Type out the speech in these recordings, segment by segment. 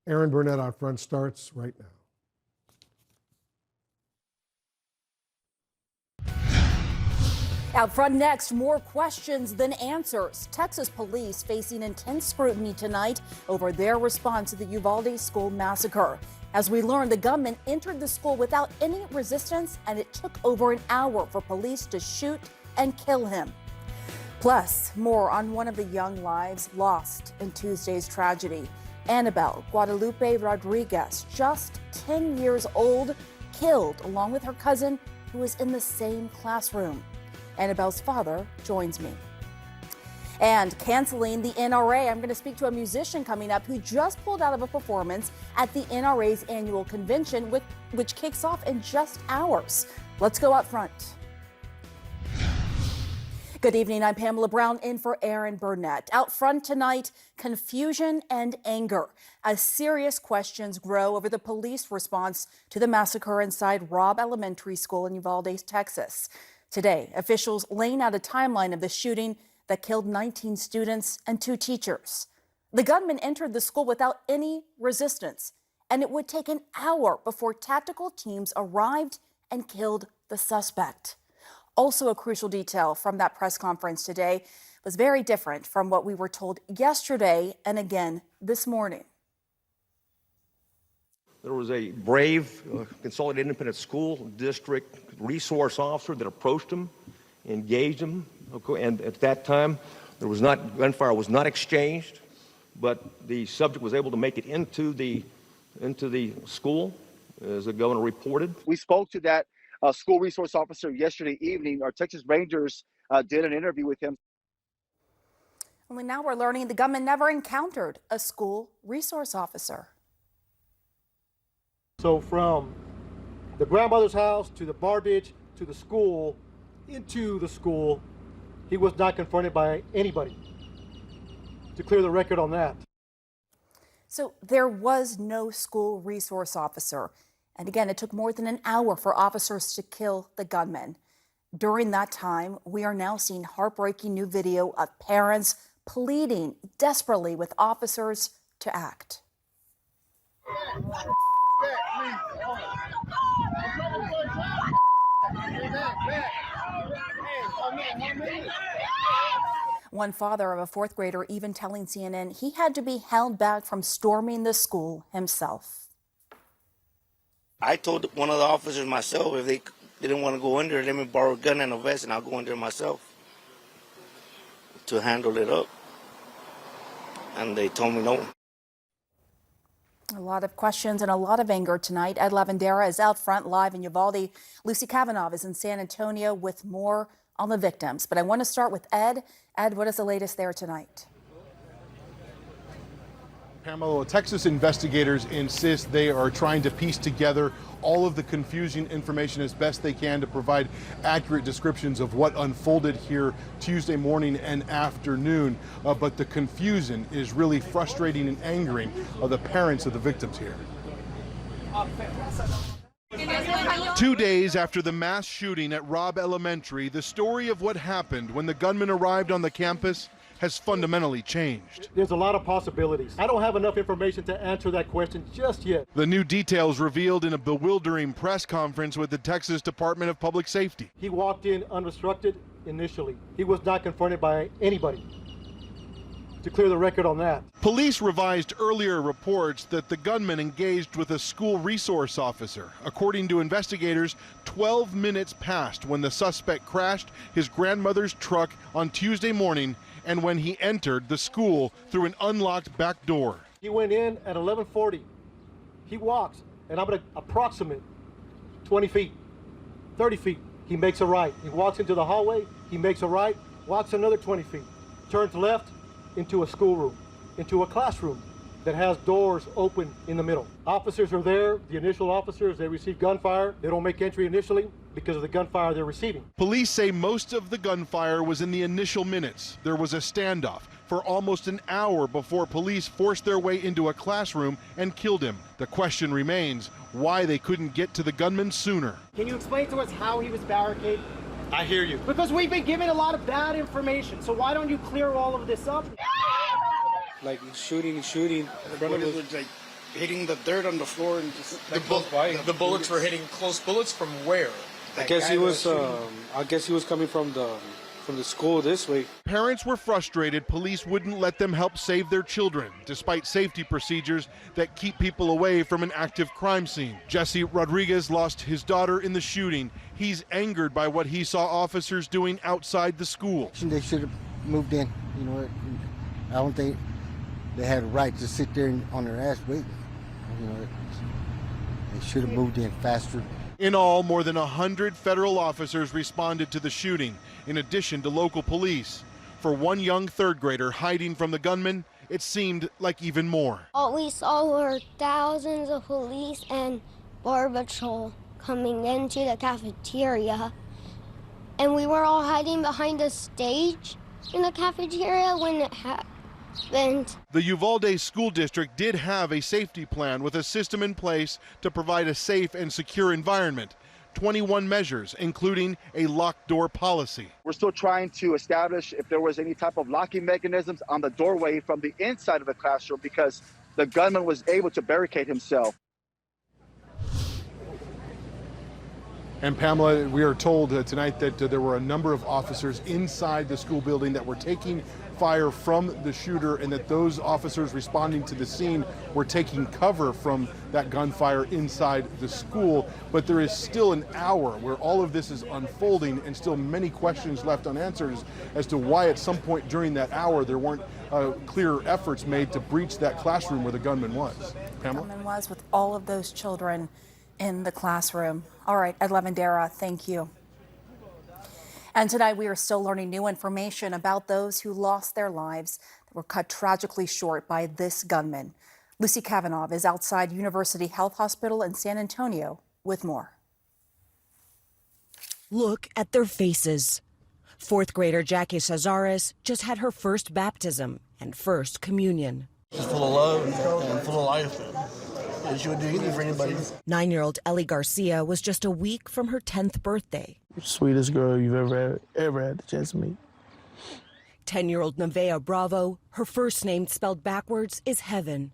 Erin Burnett Outfront starts right now. Out front next, more questions than answers. Texas police facing intense scrutiny tonight over their response to the Uvalde school massacre. As we learn, the gunman entered the school without any resistance, and it took over an hour for police to shoot and kill him. Plus, more on one of the young lives lost in Tuesday's tragedy. Annabelle Guadalupe Rodriguez, just 10 years old, killed along with her cousin who was in the same classroom. Annabelle's father joins me. And canceling the NRA, I'm going to speak to a musician coming up who just pulled out of a performance at the NRA's annual convention, which kicks off in just hours. Let's go up front. Good evening, I'm Pamela Brown in for Erin Burnett. Out front tonight, confusion and anger as serious questions grow over the police response to the massacre inside Robb Elementary School in Uvalde, Texas. Today, officials laying out a timeline of the shooting that killed 19 students and 2 teachers. The gunman entered the school without any resistance, and it would take an hour before tactical teams arrived and killed the suspect. Also, a crucial detail from that press conference today was very different from what we were told yesterday and again this morning. There was a brave Consolidated Independent School District resource officer that approached him, engaged him, and at that time gunfire was not exchanged, but the subject was able to make it into the school, as the governor reported. We spoke to that school resource officer yesterday evening. Our Texas Rangers did an interview with him. Only now we're learning the gunman never encountered a school resource officer. So from the grandmother's house to the bar ditch to the school, into the school, he was not confronted by anybody. To clear the record on that. So there was no school resource officer. And again, it took more than an hour for officers to kill the gunman. During that time, we are now seeing heartbreaking new video of parents pleading desperately with officers to act. One father of a 4th grader even telling CNN he had to be held back from storming the school himself. I told one of the officers myself if they didn't want to go in there, let me borrow a gun and a vest and I'll go in there myself to handle it up. And they told me no. A lot of questions and a lot of anger tonight. Ed Lavandera is out front live in Uvalde. Lucy Kavanaugh is in San Antonio with more on the victims. But I want to start with Ed. Ed, what is the latest there tonight? Pamela, Texas investigators insist they are trying to piece together all of the confusing information as best they can to provide accurate descriptions of what unfolded here Tuesday morning and afternoon. But the confusion is really frustrating and angering the parents of the victims here. 2 days after the mass shooting at Robb Elementary, the story of what happened when the gunman arrived on the campus has fundamentally changed. There's a lot of possibilities. I don't have enough information to answer that question just yet. The new details revealed in a bewildering press conference with the Texas Department of Public Safety. He walked in unrestricted initially. He was not confronted by anybody. To clear the record on that. Police revised earlier reports that the gunman engaged with a school resource officer. According to investigators, 12 minutes passed when the suspect crashed his grandmother's truck on Tuesday morning and when he entered the school through an unlocked back door. He went in at 11:40. He walks, and I'm going to approximate 20 feet, 30 feet. He makes a right. He walks into the hallway. He makes a right, walks another 20 feet, turns left into a schoolroom, into a classroom that has doors open in the middle. Officers are there. The initial officers, they receive gunfire. They don't make entry initially because of the gunfire they're receiving. Police say most of the gunfire was in the initial minutes. There was a standoff for almost an hour before police forced their way into a classroom and killed him. The question remains why they couldn't get to the gunman sooner. Can you explain to us how he was barricaded? I hear you. Because we've been given a lot of bad information, so why don't you clear all of this up? Like shooting in front of us. Like hitting the dirt on the floor and just The bullets were hitting close. Bullets from where? I guess he was coming from the school this way. Parents were frustrated police wouldn't let them help save their children, despite safety procedures that keep people away from an active crime scene. Jesse Rodriguez lost his daughter in the shooting. He's angered by what he saw officers doing outside the school. They should have moved in. You know, I don't think they had a right to sit there on their ass waiting. You know, they should have moved in faster. In all, more than 100 federal officers responded to the shooting, in addition to local police. For one young third grader hiding from the gunman, it seemed like even more. All we saw were thousands of police and Border Patrol coming into the cafeteria. And we were all hiding behind the stage in the cafeteria when it happened. The Uvalde School District did have a safety plan with a system in place to provide a safe and secure environment. 21 measures, including a locked door policy. We're still trying to establish if there was any type of locking mechanisms on the doorway from the inside of the classroom because the gunman was able to barricade himself. And Pamela, we are told tonight that there were a number of officers inside the school building that were taking fire from the shooter, and that those officers responding to the scene were taking cover from that gunfire inside the school. But there is still an hour where all of this is unfolding and still many questions left unanswered as to why at some point during that hour there weren't clear efforts made to breach that classroom where the gunman was. Pamela? The gunman was with all of those children in the classroom. All right, Ed Lavandera, thank you. And tonight we are still learning new information about those who lost their lives that were cut tragically short by this gunman. Lucy Kavanaugh is outside University Health Hospital in San Antonio with more. Look at their faces. Fourth grader Jackie Cazares just had her first baptism and first communion. She's full of love and full of life. And she would do anything for anybody. 9-year-old Ellie Garcia was just a week from her 10th birthday. Sweetest girl you've ever had the chance to meet. 10-year-old Nevaeh Bravo, her first name spelled backwards is heaven.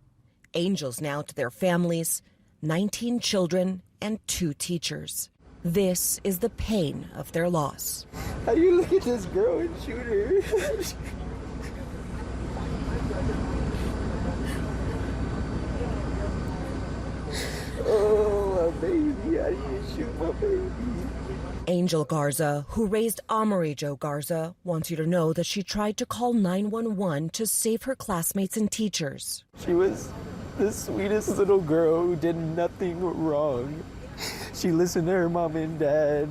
Angels now to their families, 19 children and 2 teachers. This is the pain of their loss. How you look at this girl and shoot her? Oh, my baby, how do you shoot my baby? Angel Garza, who raised Amarillo Garza, wants you to know that she tried to call 911 to save her classmates and teachers. She was the sweetest little girl who did nothing wrong. She listened to her mom and dad.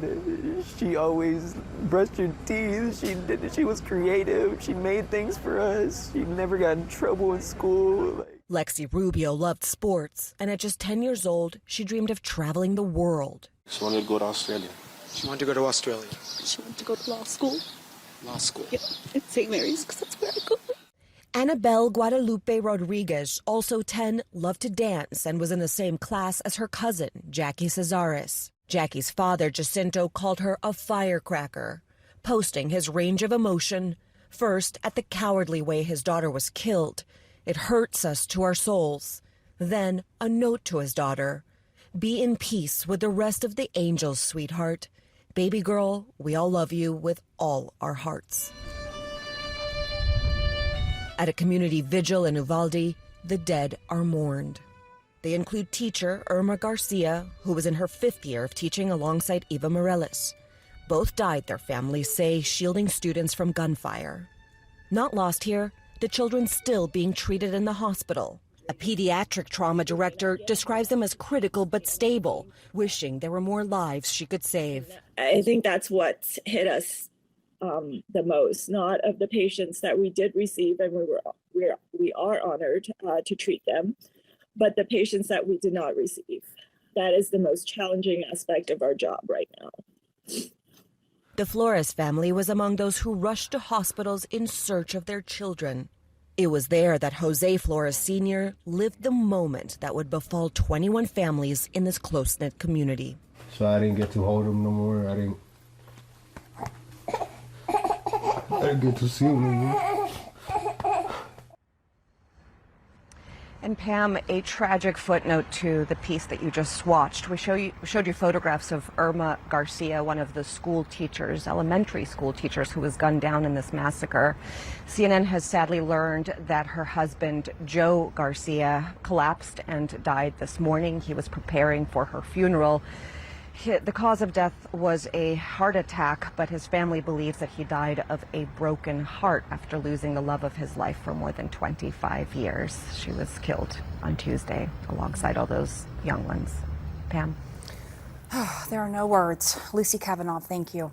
She always brushed her teeth. She was creative. She made things for us. She never got in trouble in school. Lexi Rubio loved sports, and at just 10 years old, she dreamed of traveling the world. She wanted to go to Australia. She wanted to go to Australia. She wanted to go to law school. Law school. Yeah, at St. Mary's, because that's where I go. Annabelle Guadalupe Rodriguez, also 10, loved to dance and was in the same class as her cousin, Jackie Cazares. Jackie's father, Jacinto, called her a firecracker, posting his range of emotion, first at the cowardly way his daughter was killed. It hurts us to our souls. Then a note to his daughter. Be in peace with the rest of the angels, sweetheart. Baby girl, we all love you with all our hearts. At a community vigil in Uvalde, the dead are mourned. They include teacher Irma Garcia, who was in her 5th year of teaching alongside Eva Morales. Both died, their families say, shielding students from gunfire. Not lost here, the children still being treated in the hospital. A pediatric trauma director describes them as critical but stable, wishing there were more lives she could save. I think that's what hit us the most, not of the patients that we did receive, and we are honored to treat them, but the patients that we did not receive. That is the most challenging aspect of our job right now. The Flores family was among those who rushed to hospitals in search of their children. It was there that Jose Flores Sr. lived the moment that would befall 21 families in this close-knit community. So I didn't get to hold him no more. I didn't get to see him anymore. And Pam, a tragic footnote to the piece that you just watched. We showed you photographs of Irma Garcia, one of the school teachers, elementary school teachers, who was gunned down in this massacre. CNN has sadly learned that her husband, Joe Garcia, collapsed and died this morning. He was preparing for her funeral. The cause of death was a heart attack, but his family believes that he died of a broken heart after losing the love of his life for more than 25 years. She was killed on Tuesday alongside all those young ones. Pam? There are no words. Lucy Kavanaugh, thank you.